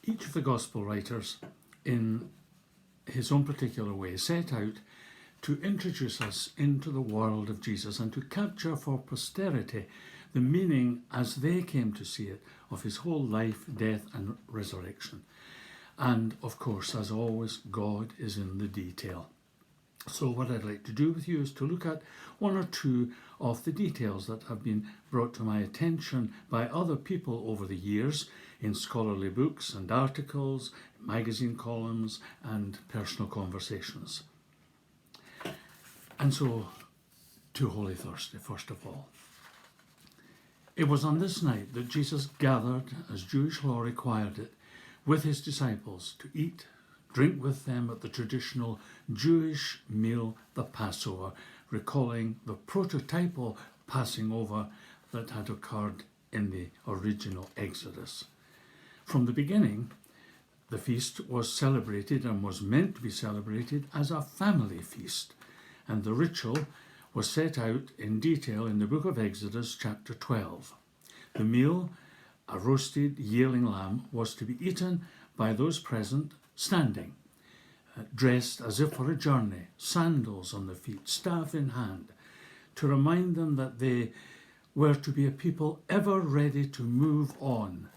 Each of the Gospel writers, in his own particular way, set out to introduce us into the world of Jesus and to capture for posterity the meaning, as they came to see it, of his whole life, death and resurrection. And of course, as always, God is in the detail. So what I'd like to do with you is to look at one or two of the details that have been brought to my attention by other people over the years in scholarly books and articles, magazine columns and personal conversations. And so, to Holy Thursday, first of all. It was on this night that Jesus gathered, as Jewish law required it, with his disciples to eat, drink with them at the traditional Jewish meal, the Passover, recalling the prototypal passing over that had occurred in the original Exodus. From the beginning, the feast was celebrated and was meant to be celebrated as a family feast, and the ritual was set out in detail in the book of Exodus, chapter 12. The meal, a roasted yearling lamb, was to be eaten by those present standing, dressed as if for a journey, sandals on their feet, staff in hand, to remind them that they were to be a people ever ready to move on,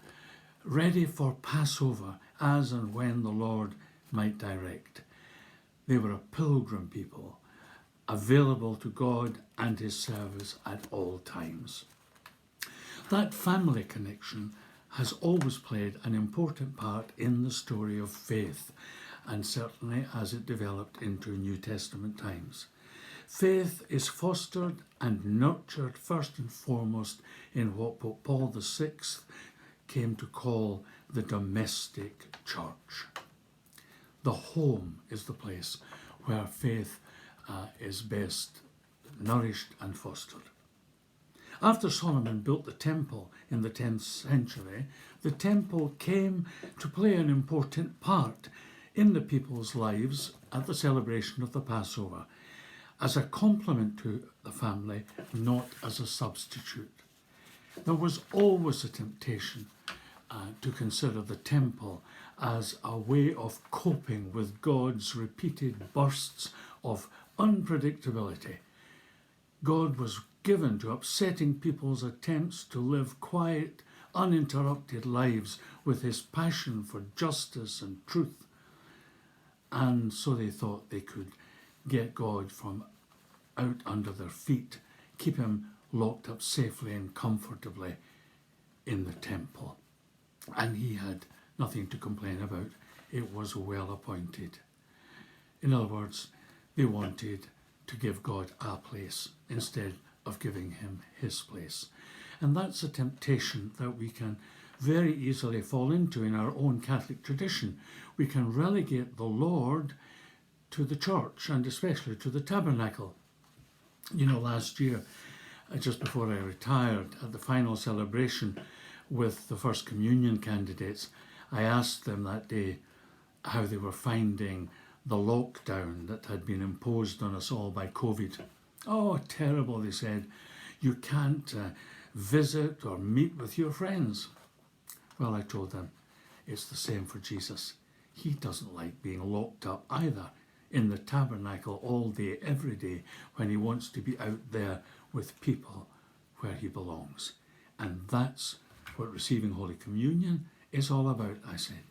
ready for Passover as and when the Lord might direct. They were a pilgrim people, available to God and his service at all times. That family connection has always played an important part in the story of faith, and certainly as it developed into New Testament times. Faith is fostered and nurtured first and foremost in what Pope Paul VI came to call the domestic church. The home is the place where faith is best nourished and fostered. After Solomon built the temple in the 10th century, the temple came to play an important part in the people's lives at the celebration of the Passover, as a complement to the family, not as a substitute. There was always a temptation to consider the temple as a way of coping with God's repeated bursts of unpredictability. God was given to upsetting people's attempts to live quiet, uninterrupted lives with his passion for justice and truth. And so they thought they could get God from out under their feet, keep him locked up safely and comfortably in the temple. And he had nothing to complain about. It was well appointed. In other words, they wanted to give God a place instead of giving him his place. And that's a temptation that we can very easily fall into in our own Catholic tradition. We can relegate the Lord to the church and especially to the tabernacle. You know, last year, just before I retired, at the final celebration with the First Communion candidates, I asked them that day how they were finding the lockdown that had been imposed on us all by COVID. Oh, terrible, they said. You can't visit or meet with your friends. Well, I told them, it's the same for Jesus. He doesn't like being locked up either in the tabernacle all day, every day, when he wants to be out there with people where he belongs. And that's what receiving Holy Communion is all about, I said.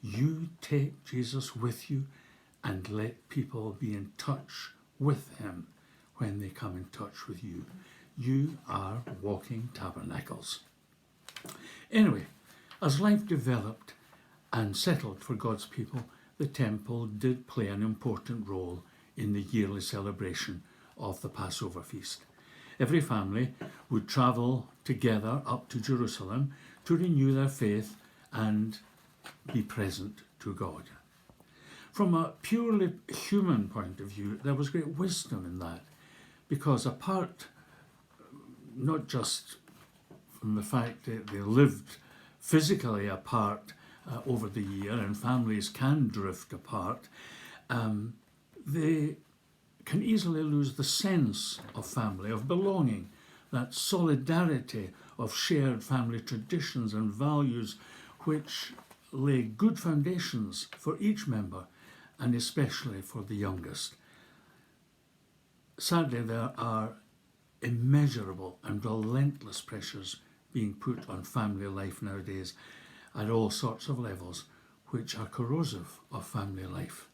You take Jesus with you and let people be in touch with him when they come in touch with you. You are walking tabernacles. Anyway, as life developed and settled for God's people, the temple did play an important role in the yearly celebration of the Passover feast. Every family would travel together up to Jerusalem to renew their faith and be present to God. From a purely human point of view, there was great wisdom in that, because apart, not just from the fact that they lived physically apart over the year, and families can drift apart, they can easily lose the sense of family, of belonging, that solidarity of shared family traditions and values which lay good foundations for each member, and especially for the youngest. Sadly, there are immeasurable and relentless pressures being put on family life nowadays at all sorts of levels, which are corrosive of family life,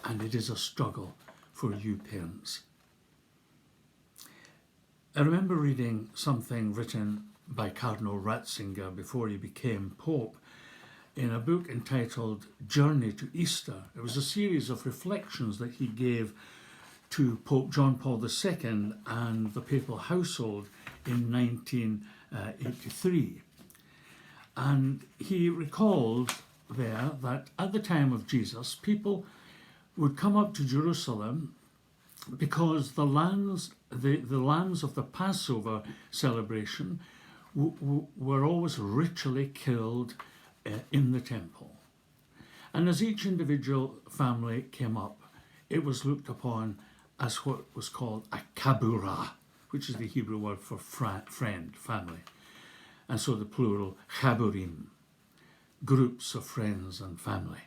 and it is a struggle for you parents. I remember reading something written by Cardinal Ratzinger before he became Pope in a book entitled Journey to Easter. It was a series of reflections that he gave to Pope John Paul II and the papal household in 1983. And he recalled there that at the time of Jesus, people would come up to Jerusalem because the lambs of the Passover celebration were always ritually killed in the temple. And as each individual family came up, it was looked upon as what was called a kabura, which is the Hebrew word for friend, family. And so the plural chaburim, groups of friends and family.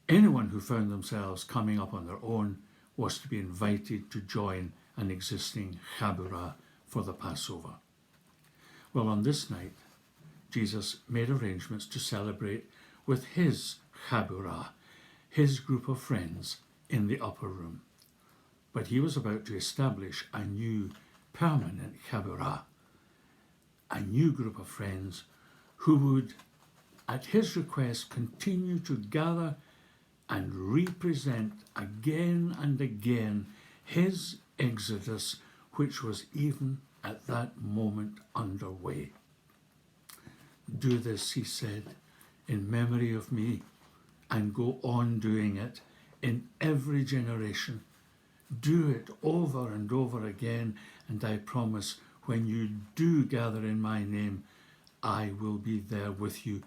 Anyone who found themselves coming up on their own was to be invited to join an existing chabura for the Passover. Well, on this night, Jesus made arrangements to celebrate with his chabura, his group of friends in the upper room. But he was about to establish a new permanent chabura, a new group of friends who would, at his request, continue to gather and represent again and again his exodus, which was even at that moment underway. Do this, he said, in memory of me, and go on doing it in every generation. Do it over and over again, and I promise when you do gather in my name, I will be there with you,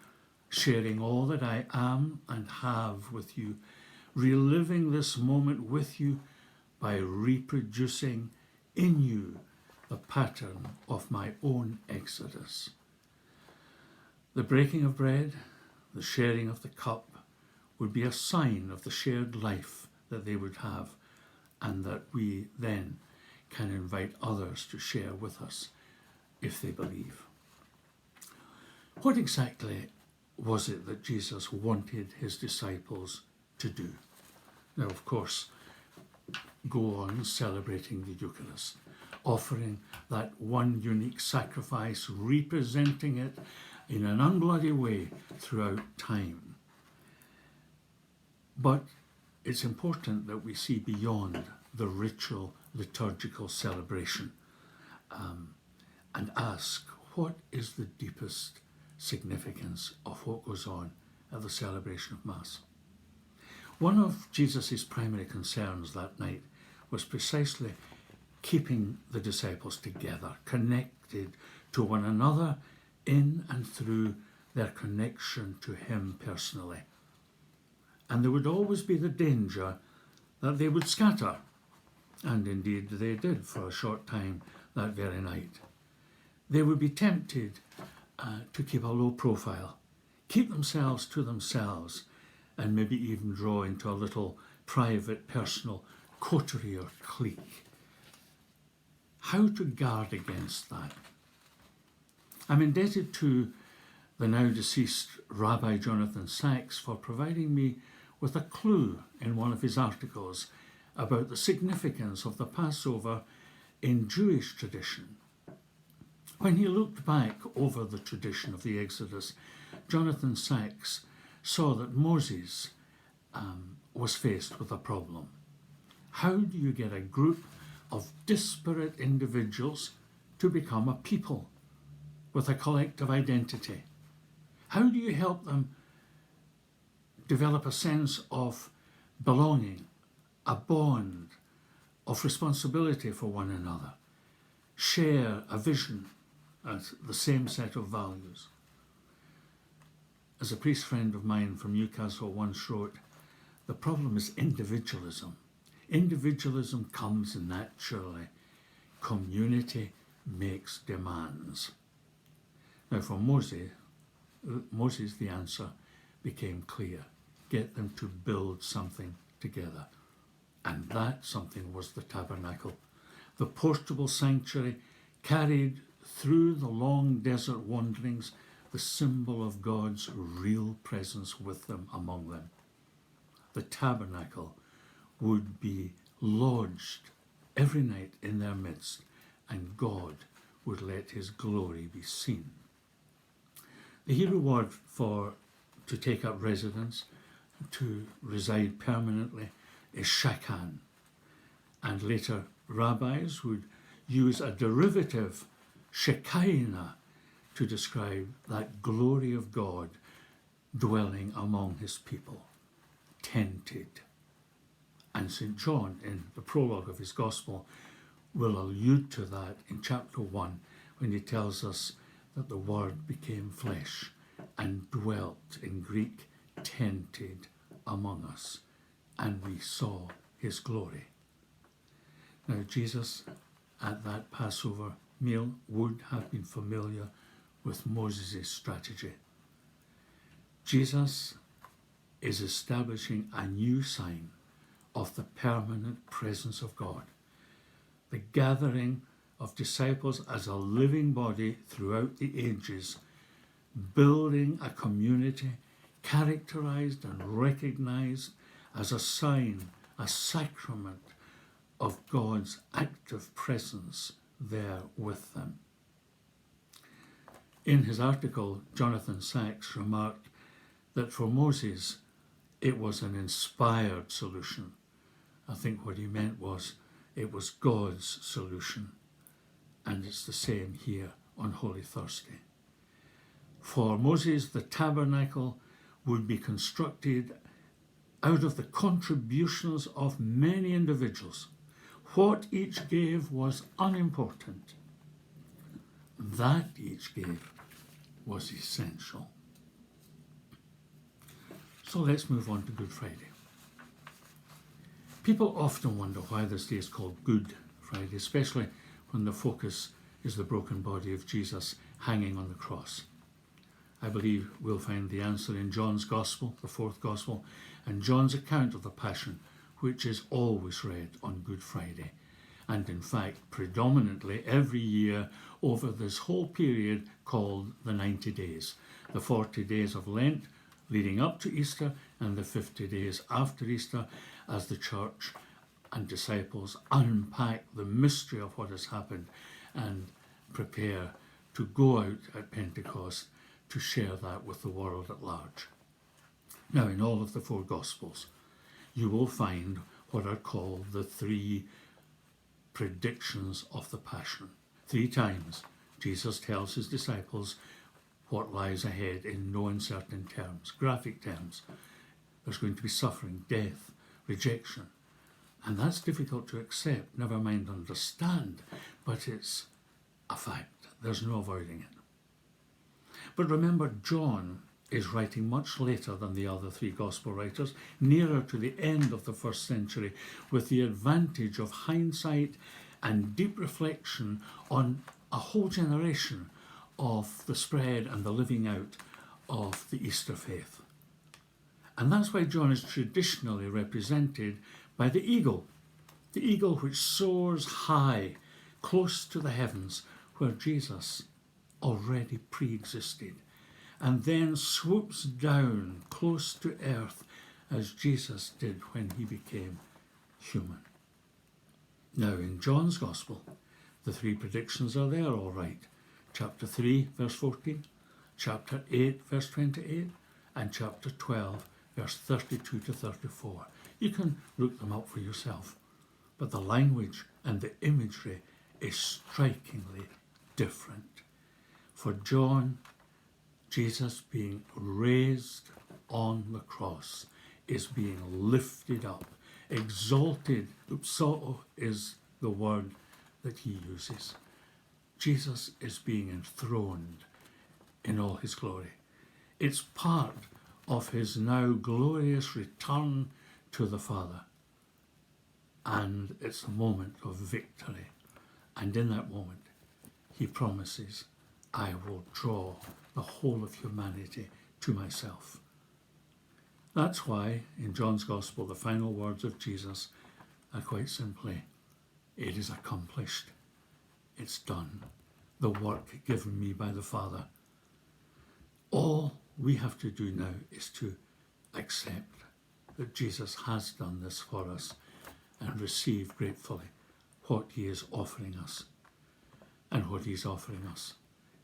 sharing all that I am and have with you, reliving this moment with you by reproducing in you the pattern of my own exodus. The breaking of bread, the sharing of the cup, would be a sign of the shared life that they would have, and that we then can invite others to share with us if they believe. What exactly was it that Jesus wanted his disciples to do? Now, of course, go on celebrating the Eucharist, offering that one unique sacrifice, representing it in an unbloody way throughout time. But it's important that we see beyond the ritual liturgical celebration and ask, what is the deepest significance of what goes on at the celebration of Mass? One of Jesus' primary concerns that night was precisely keeping the disciples together, connected to one another in and through their connection to him personally. And there would always be the danger that they would scatter, and indeed they did for a short time that very night. They would be tempted to keep a low profile, keep themselves to themselves, and maybe even draw into a little private, personal coterie or clique. How to guard against that? I'm indebted to the now deceased Rabbi Jonathan Sacks for providing me with a clue in one of his articles about the significance of the Passover in Jewish tradition. When he looked back over the tradition of the Exodus, Jonathan Sacks saw that Moses was faced with a problem. How do you get a group of disparate individuals to become a people with a collective identity? How do you help them develop a sense of belonging, a bond of responsibility for one another, share a vision, the same set of values? As a priest friend of mine from Newcastle once wrote, the problem is individualism. Individualism comes naturally. Community makes demands. Now for Moses, the answer became clear. Get them to build something together. And that something was the tabernacle. The portable sanctuary carried through the long desert wanderings the symbol of God's real presence with them, among them. The tabernacle would be lodged every night in their midst, and God would let his glory be seen. The Hebrew word for to take up residence, to reside permanently, is shakan, and later rabbis would use a derivative, shekinah, to describe that glory of God dwelling among his people, tented. And St. John, in the prologue of his Gospel, will allude to that in chapter 1 when he tells us that the Word became flesh and dwelt, in Greek, tented among us, and we saw his glory. Now, Jesus at that Passover meal would have been familiar with Moses' strategy. Jesus is establishing a new sign of the permanent presence of God, the gathering of disciples as a living body throughout the ages, building a community characterized and recognized as a sign, a sacrament of God's active presence there with them. In his article, Jonathan Sacks remarked that for Moses, it was an inspired solution. I think what he meant was it was God's solution, and it's the same here on Holy Thursday. For Moses, the tabernacle would be constructed out of the contributions of many individuals. What each gave was unimportant. That each gave was essential. So let's move on to Good Friday. People often wonder why this day is called Good Friday, especially when the focus is the broken body of Jesus hanging on the cross. I believe we'll find the answer in John's Gospel, the fourth Gospel, and John's account of the Passion, which is always read on Good Friday, and in fact predominantly every year over this whole period called the 90 days, the 40 days of Lent leading up to Easter and the 50 days after Easter, as the church and disciples unpack the mystery of what has happened and prepare to go out at Pentecost to share that with the world at large. Now, in all of the four Gospels, you will find what are called the three predictions of the Passion. 3 times Jesus tells his disciples what lies ahead in no uncertain terms, graphic terms. There's going to be suffering, death, rejection. And that's difficult to accept, never mind understand, but it's a fact. There's no avoiding it. But remember, John is writing much later than the other 3 Gospel writers, nearer to the end of the first century, with the advantage of hindsight and deep reflection on a whole generation of the spread and the living out of the Easter faith. And that's why John is traditionally represented by the eagle which soars high, close to the heavens, where Jesus already pre-existed, and then swoops down close to earth as Jesus did when he became human. Now, in John's Gospel, the 3 predictions are there all right. Chapter 3, verse 14, chapter 8, verse 28, and chapter 12, verse 32 to 34. You can look them up for yourself. But the language and the imagery is strikingly different. For John, Jesus being raised on the cross is being lifted up, exalted. Upsao is the word that he uses. Jesus is being enthroned in all his glory. It's part of his now glorious return to the Father. And it's a moment of victory. And in that moment, he promises, I will draw the whole of humanity to myself. That's why in John's Gospel the final words of Jesus are quite simply, "It is accomplished. It's done. The work given me by the Father." All we have to do now is to accept that Jesus has done this for us and receive gratefully what he is offering us. And what he's offering us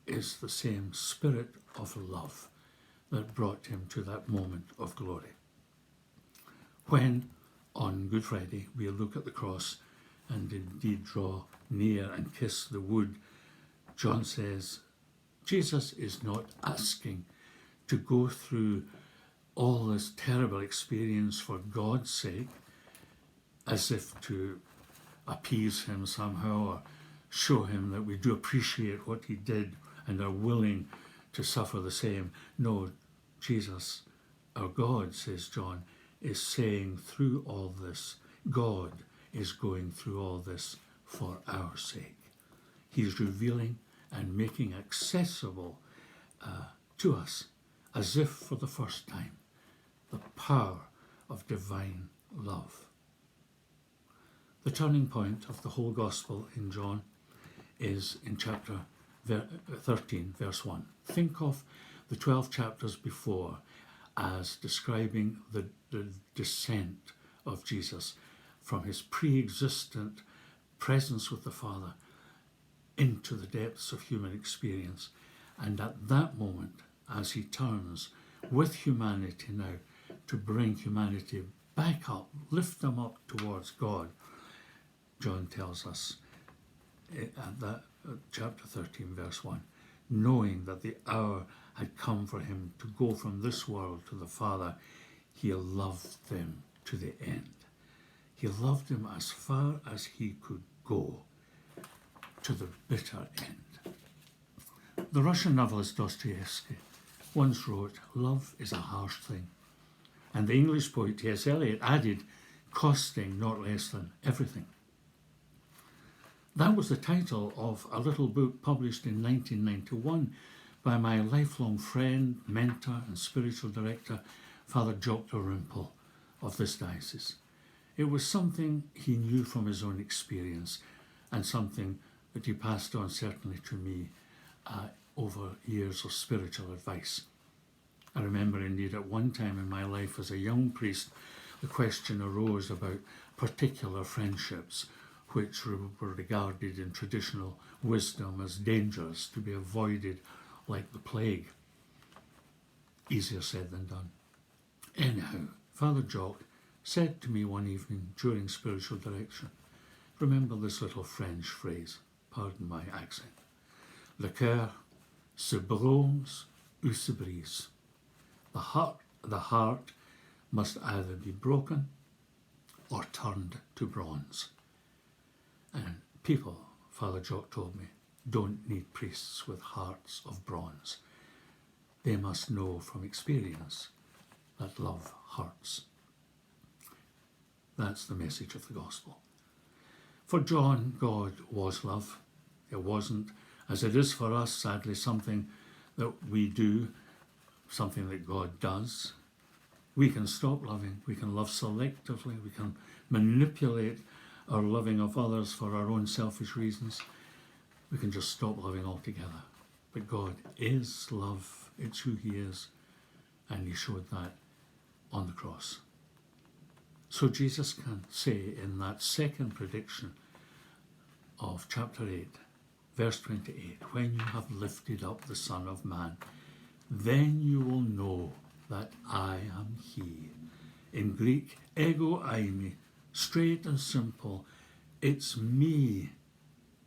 is the same spirit of love that brought him to that moment of glory. When on Good Friday we look at the cross and indeed draw near and kiss the wood, John says Jesus is not asking to go through all this terrible experience for God's sake, as if to appease him somehow or show him that we do appreciate what he did and are willing to suffer the same. No, Jesus, our God, says John, is saying through all this, God is going through all this for our sake. He's revealing and making accessible to us, as if for the first time, the power of divine love. The turning point of the whole gospel in John is in chapter 13, verse 1. Think of the 12 chapters before as describing the descent of Jesus from his pre-existent presence with the Father into the depths of human experience. And at that moment, as he turns with humanity now to bring humanity back up, lift them up towards God, John tells us at that chapter 13, verse 1, knowing that the hour had come for him to go from this world to the Father, he loved them to the end. He loved them as far as he could go, to the bitter end. The Russian novelist Dostoevsky once wrote, "Love is a harsh thing." And the English poet T.S. Eliot added, "costing not less than everything." That was the title of a little book published in 1991 by my lifelong friend, mentor and spiritual director, Father Jock Dalrymple of this diocese. It was something he knew from his own experience and something that he passed on certainly to me over years of spiritual advice. I remember indeed at one time in my life as a young priest, the question arose about particular friendships which were regarded in traditional wisdom as dangerous to be avoided like the plague. Easier said than done. Anyhow, Father Jock said to me one evening during spiritual direction, remember this little French phrase, pardon my accent, "Le cœur se bronze ou se brise." The heart must either be broken or turned to bronze. And people, Father Jock told me, don't need priests with hearts of bronze. They must know from experience that love hurts. That's the message of the gospel. For John, God was love. It wasn't, as it is for us, sadly, something that we do, something that God does. We can stop loving. We can love selectively. We can manipulate our loving of others for our own selfish reasons. We can just stop loving altogether. But God is love. It's who he is. And he showed that on the cross. So Jesus can say in that second prediction of chapter 8, verse 28, when you have lifted up the Son of Man, then you will know that I am he. In Greek, ego eimi, straight and simple, it's me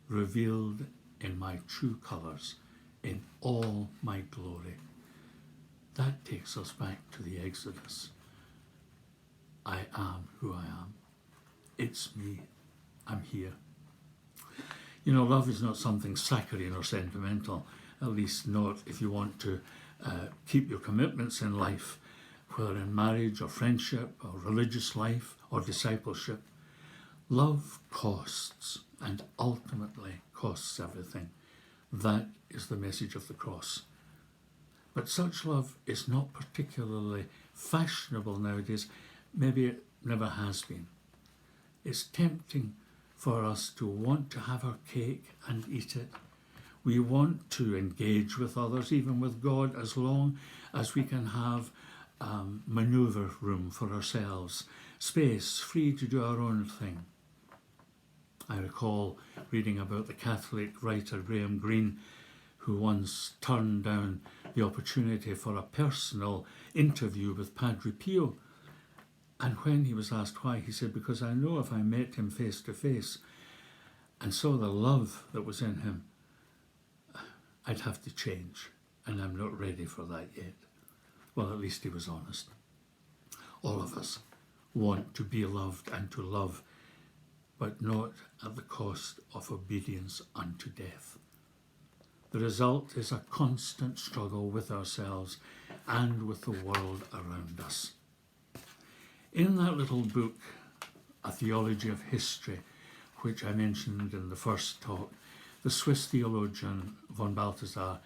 revealed in my true colours, in all my glory. That takes us back to the Exodus. I am who I am. It's me. I'm here. You know, love is not something saccharine or sentimental, at least not if you want to keep your commitments in life, whether in marriage or friendship or religious life or discipleship. Love costs and ultimately costs everything. That is the message of the cross. But such love is not particularly fashionable nowadays. Maybe it never has been. It's tempting for us to want to have our cake and eat it. We want to engage with others, even with God, as long as we can have manoeuvre room for ourselves, space, free to do our own thing. I recall reading about the Catholic writer Graham Greene, who once turned down the opportunity for a personal interview with Padre Pio. And when he was asked why, he said, because I know if I met him face to face and saw the love that was in him, I'd have to change, and I'm not ready for that yet. Well, at least he was honest. All of us want to be loved and to love, but not at the cost of obedience unto death. The result is a constant struggle with ourselves and with the world around us. In that little book, A Theology of History, which I mentioned in the first talk, the Swiss theologian von Balthasar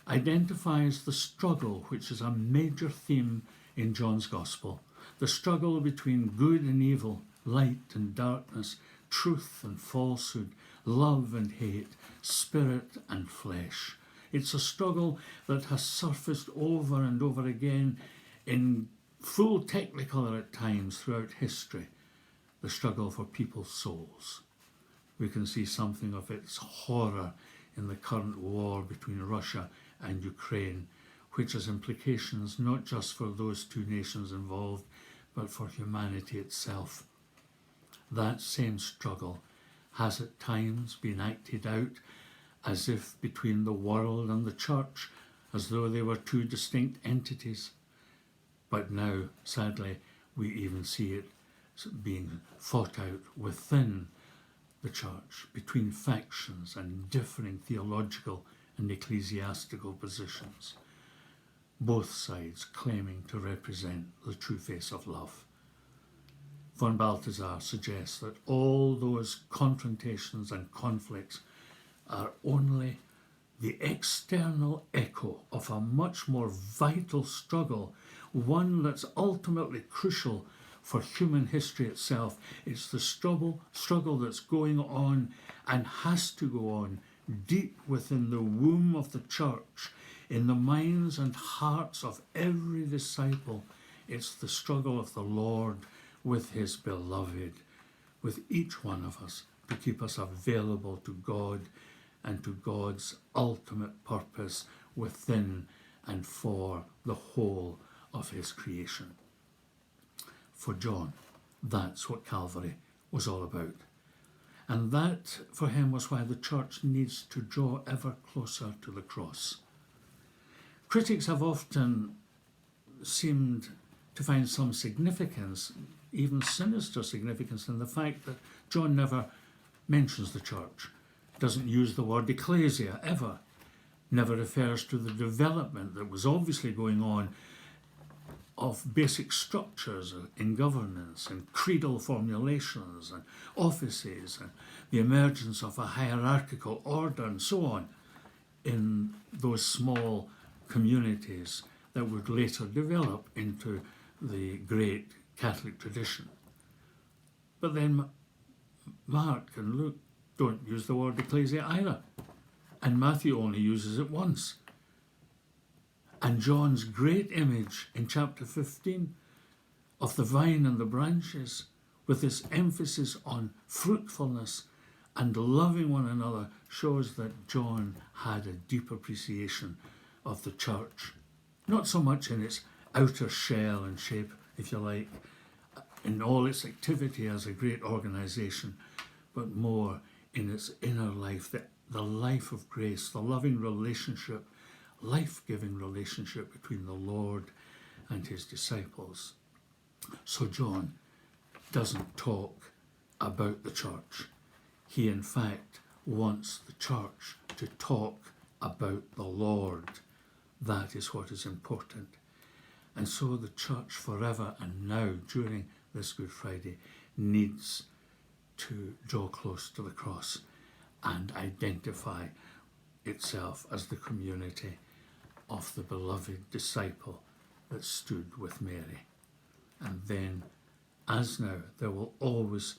identifies the struggle, which is a major theme in John's Gospel, the struggle between good and evil, light and darkness, truth and falsehood, love and hate, spirit and flesh. It's a struggle that has surfaced over and over again in full technicolor at times throughout history, the struggle for people's souls. We can see something of its horror in the current war between Russia and Ukraine, which has implications not just for those two nations involved, but for humanity itself. That same struggle has at times been acted out as if between the world and the church, as though they were two distinct entities. But now, sadly, we even see it being fought out within the church, between factions and differing theological and ecclesiastical positions, both sides claiming to represent the true face of love. Von Balthasar suggests that all those confrontations and conflicts are only the external echo of a much more vital struggle, one that's ultimately crucial for human history itself. It's the struggle that's going on and has to go on deep within the womb of the church, in the minds and hearts of every disciple. It's the struggle of the Lord with his beloved, with each one of us, to keep us available to God and to God's ultimate purpose within and for the whole of his creation. For John, that's what Calvary was all about. And that, for him, was why the church needs to draw ever closer to the cross. Critics have often seemed to find some significance, even sinister significance, in the fact that John never mentions the church, doesn't use the word ecclesia ever, never refers to the development that was obviously going on of basic structures in governance and creedal formulations and offices and the emergence of a hierarchical order and so on in those small communities that would later develop into the great Catholic tradition. But then Mark and Luke don't use the word ecclesia either, and Matthew only uses it once. And John's great image in chapter 15 of the vine and the branches, with this emphasis on fruitfulness and loving one another, shows that John had a deep appreciation of the church, not so much in its outer shell and shape, if you like, in all its activity as a great organisation, but more in its inner life, the life of grace, the loving relationship, life-giving relationship between the Lord and his disciples. So John doesn't talk about the church. He, in fact, wants the church to talk about the Lord. That is what is important. And so the church forever and now, during this Good Friday, needs to draw close to the cross and identify itself as the community of the beloved disciple that stood with Mary. And then, as now, there will always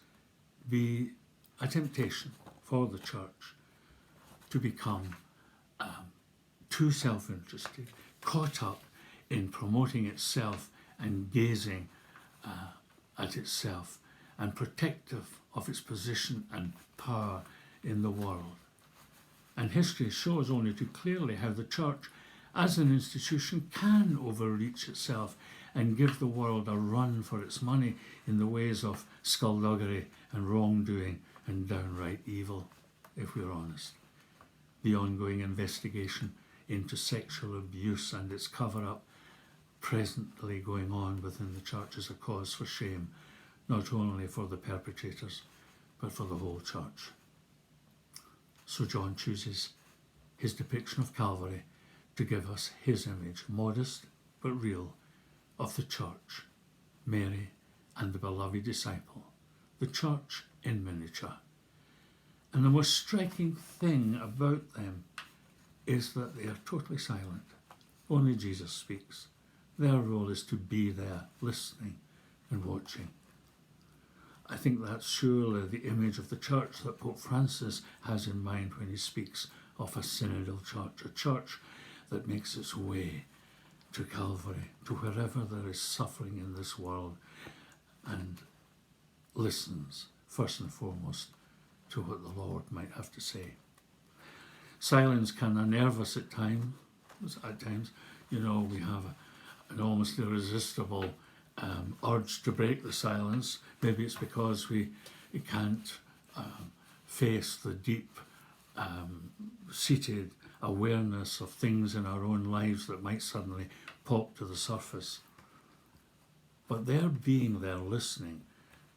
be a temptation for the church to become too self-interested, caught up in promoting itself and gazing at itself, and protective of its position and power in the world. And history shows only too clearly how the church, as an institution, can overreach itself and give the world a run for its money in the ways of skullduggery and wrongdoing and downright evil, if we're honest. The ongoing investigation into sexual abuse and its cover-up presently going on within the church is a cause for shame, not only for the perpetrators, but for the whole church. So John chooses his depiction of Calvary to give us his image, modest but real, of the church, Mary and the beloved disciple, the church in miniature. And the most striking thing about them is that they are totally silent. Only Jesus speaks. Their role is to be there, listening and watching. I think that's surely the image of the church that Pope Francis has in mind when he speaks of a synodal church, a church that makes its way to Calvary, to wherever there is suffering in this world, and listens, first and foremost, to what the Lord might have to say. Silence can unnerve us at times. You know, we have an almost irresistible urge to break the silence. Maybe it's because we can't face the deep seated awareness of things in our own lives that might suddenly pop to the surface. But their being there listening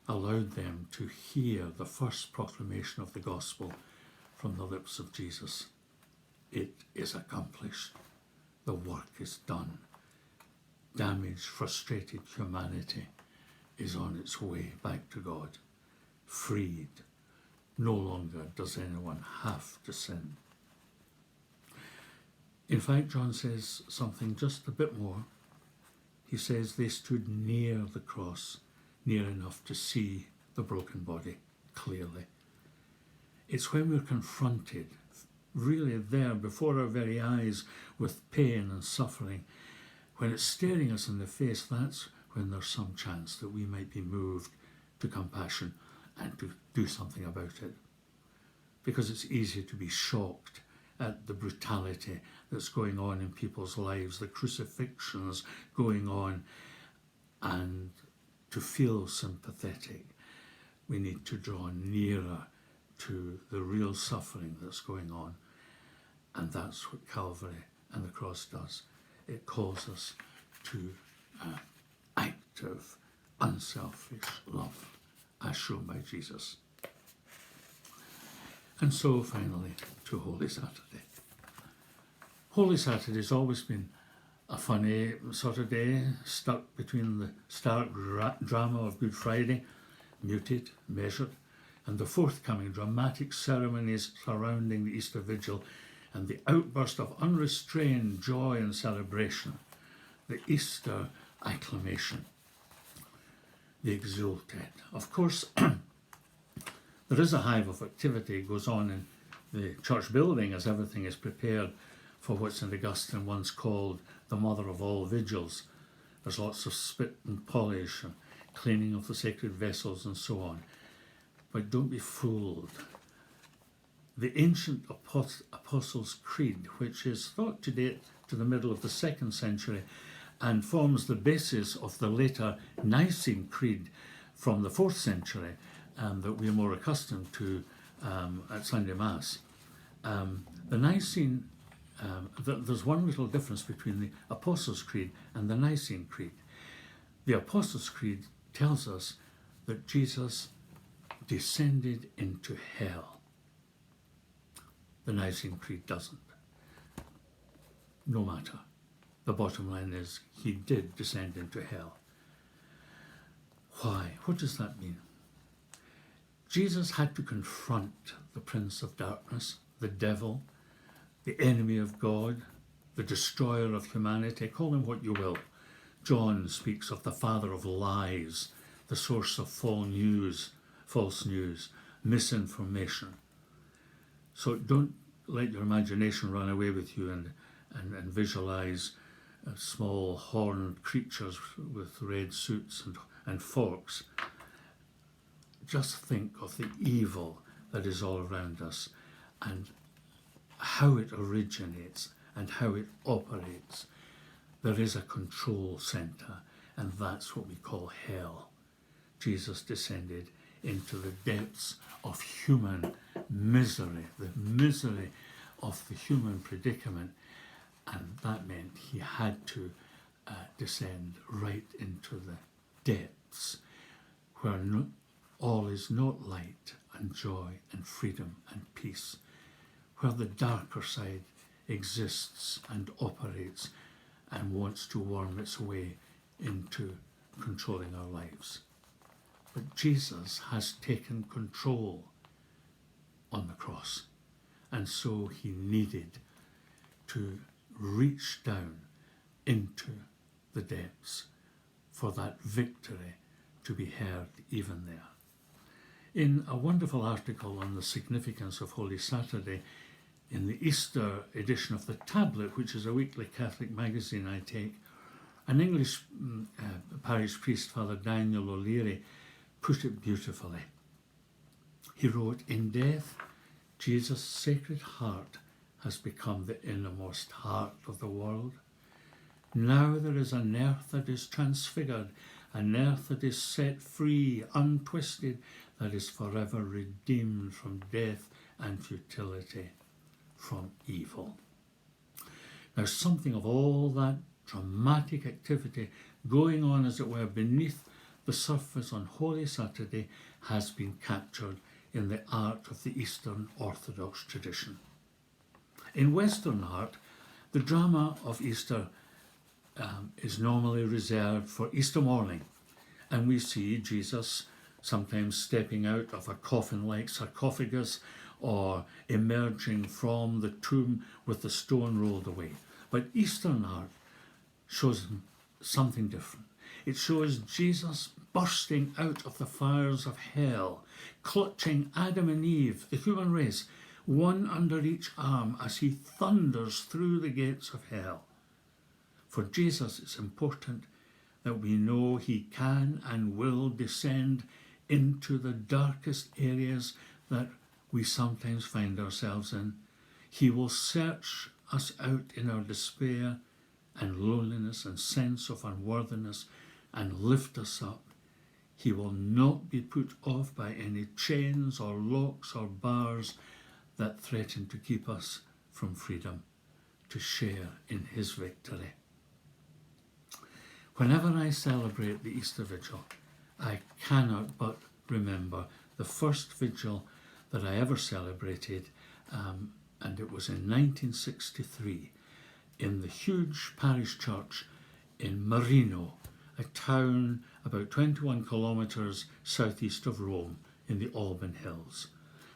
allowed them to hear the first proclamation of the gospel from the lips of Jesus. It is accomplished. The work is done. Damaged, frustrated humanity is on its way back to God, freed. No longer does anyone have to sin. In fact, John says something just a bit more. He says they stood near the cross, near enough to see the broken body clearly. It's when we're confronted, really there before our very eyes, with pain and suffering, when it's staring us in the face, that's when there's some chance that we might be moved to compassion and to do something about it. Because it's easy to be shocked at the brutality that's going on in people's lives, the crucifixions going on, and to feel sympathetic, we need to draw nearer to the real suffering that's going on. And that's what Calvary and the cross does. It calls us to active, unselfish love, as shown by Jesus. And so, finally, to Holy Saturday. Holy Saturday has always been a funny sort of day, stuck between the stark drama of Good Friday, muted, measured, and the forthcoming dramatic ceremonies surrounding the Easter Vigil, and the outburst of unrestrained joy and celebration, the Easter acclamation, the exulted. Of course, there is a hive of activity goes on in the church building as everything is prepared for what St. Augustine once called the mother of all vigils. There's lots of spit and polish and cleaning of the sacred vessels and so on. But don't be fooled. The ancient Apostles' Creed, which is thought to date to the middle of the 2nd century and forms the basis of the later Nicene Creed from the 4th century, that we're more accustomed to at Sunday Mass. The Nicene, there's one little difference between the Apostles' Creed and the Nicene Creed. The Apostles' Creed tells us that Jesus descended into hell. The Nicene Creed doesn't. No matter. The bottom line is he did descend into hell. Why? What does that mean? Jesus had to confront the prince of darkness, the devil, the enemy of God, the destroyer of humanity. Call him what you will. John speaks of the father of lies, the source of false news, misinformation. So don't let your imagination run away with you and visualize small horned creatures with red suits and forks. Just think of the evil that is all around us and how it originates and how it operates. There is a control centre, and that's what we call hell. Jesus descended into the depths of human misery, the misery of the human predicament, and that meant he had to descend right into the depths where all is not light and joy and freedom and peace, where the darker side exists and operates and wants to worm its way into controlling our lives. But Jesus has taken control on the cross, and so he needed to reach down into the depths for that victory to be heard even there. In a wonderful article on the significance of Holy Saturday in the Easter edition of the Tablet, which is a weekly Catholic magazine I take, an English parish priest, Father Daniel O'Leary, put it beautifully. He wrote, "In death, Jesus' Sacred Heart has become the innermost heart of the world. Now there is an earth that is transfigured, an earth that is set free, untwisted, that is forever redeemed from death and futility, from evil." Now something of all that dramatic activity going on, as it were, beneath the surface on Holy Saturday has been captured in the art of the Eastern Orthodox tradition. In Western art, the drama of Easter is normally reserved for Easter morning, and we see Jesus sometimes stepping out of a coffin-like sarcophagus or emerging from the tomb with the stone rolled away. But Eastern art shows something different. It shows Jesus bursting out of the fires of hell, clutching Adam and Eve, the human race, one under each arm as he thunders through the gates of hell. For Jesus, it's important that we know he can and will descend into the darkest areas that we sometimes find ourselves in. He will search us out in our despair and loneliness and sense of unworthiness and lift us up. He will not be put off by any chains or locks or bars that threaten to keep us from freedom, to share in his victory. Whenever I celebrate the Easter Vigil, I cannot but remember the first vigil that I ever celebrated, and it was in 1963 in the huge parish church in Marino, a town about 21 kilometres southeast of Rome in the Alban Hills.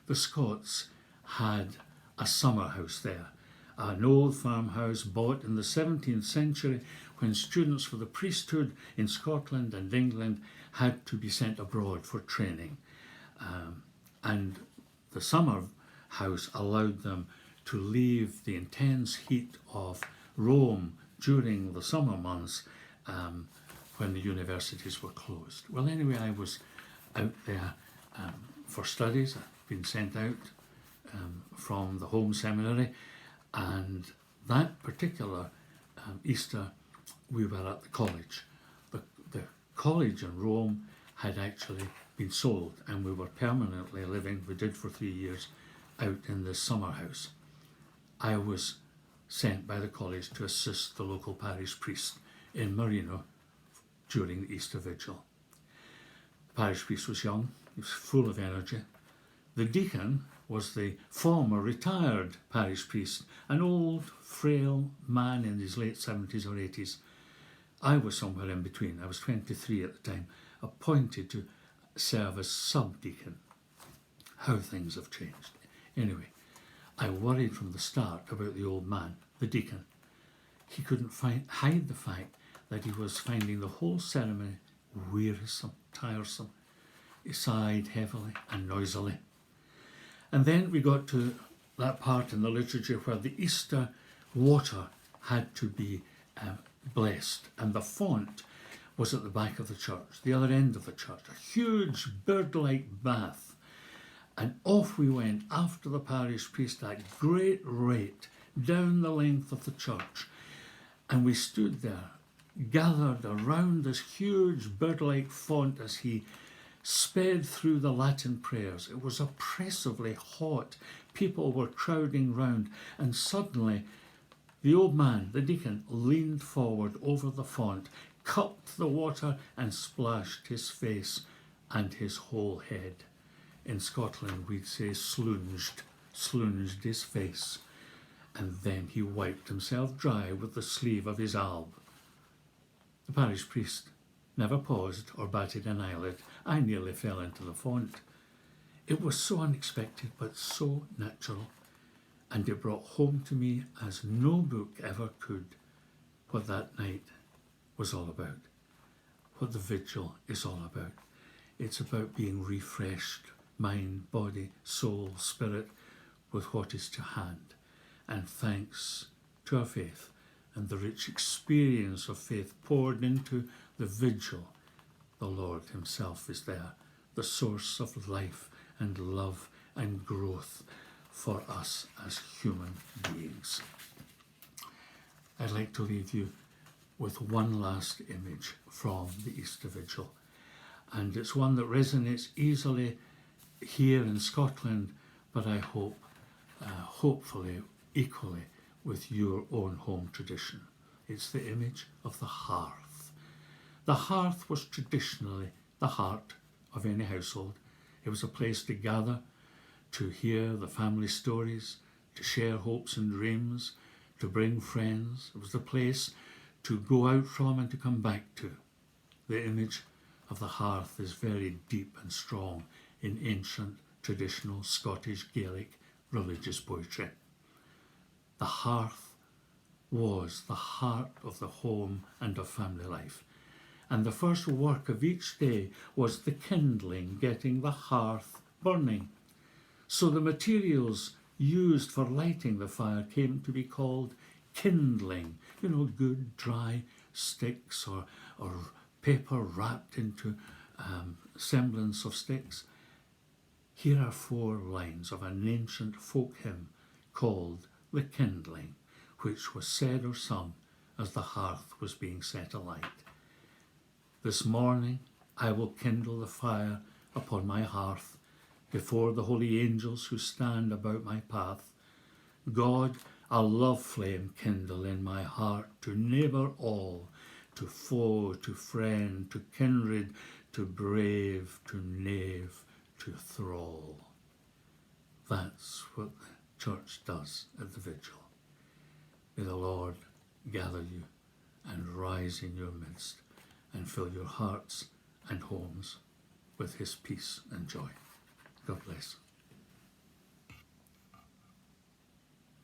The Scots had a summer house there, an old farmhouse bought in the 17th century when students for the priesthood in Scotland and England had to be sent abroad for training. And the summer house allowed them to leave the intense heat of Rome during the summer months when the universities were closed. Well, anyway, I was out there for studies. I'd been sent out from the home seminary, and that particular Easter we were at the college. The college in Rome had actually been sold, and we were permanently living, we did for 3 years, out in this summer house. I was sent by the college to assist the local parish priest in Marino during the Easter Vigil. The parish priest was young, he was full of energy. The deacon was the former retired parish priest, an old, frail man in his late 70s or 80s. I was somewhere in between. I was 23 at the time, appointed to serve as sub-deacon. How things have changed. Anyway, I worried from the start about the old man, the deacon. he couldn't hide the fact that he was finding the whole ceremony wearisome, tiresome. He sighed heavily and noisily. And then we got to that part in the liturgy where the Easter water had to be blessed, and the font was at the back of the church, the other end of the church, a huge bird-like bath. And off we went after the parish priest at great rate down the length of the church. And we stood there, gathered around this huge bird-like font as he sped through the Latin prayers. It was oppressively hot. People were crowding round, and suddenly the old man, the deacon, leaned forward over the font, cupped the water and splashed his face and his whole head. In Scotland we'd say sloonged his face, and then he wiped himself dry with the sleeve of his alb. The parish priest never paused or batted an eyelid. I nearly fell into the font. It was so unexpected but so natural, and it brought home to me as no book ever could what that night was all about, what the vigil is all about. It's about being refreshed, mind, body, soul, spirit, with what is to hand. And thanks to our faith and the rich experience of faith poured into the vigil, the Lord himself is there, the source of life and love and growth for us as human beings. I'd like to leave you with one last image from the Easter Vigil, and it's one that resonates easily here in Scotland, but I hope, hopefully, equally with your own home tradition. It's the image of the hearth. The hearth was traditionally the heart of any household. It was a place to gather, to hear the family stories, to share hopes and dreams, to bring friends. It was the place to go out from and to come back to. The image of the hearth is very deep and strong in ancient, traditional Scottish Gaelic religious poetry. The hearth was the heart of the home and of family life. And the first work of each day was the kindling, getting the hearth burning. So the materials used for lighting the fire came to be called kindling. You know, good dry sticks or paper wrapped into semblance of sticks. Here are 4 lines of an ancient folk hymn called The Kindling, which was said or sung as the hearth was being set alight. This morning I will kindle the fire upon my hearth before the holy angels who stand about my path. God, a love flame kindle in my heart to neighbour all, to foe, to friend, to kindred, to brave, to knave, to thrall. That's what the church does at the vigil. May the Lord gather you and rise in your midst and fill your hearts and homes with his peace and joy. God bless.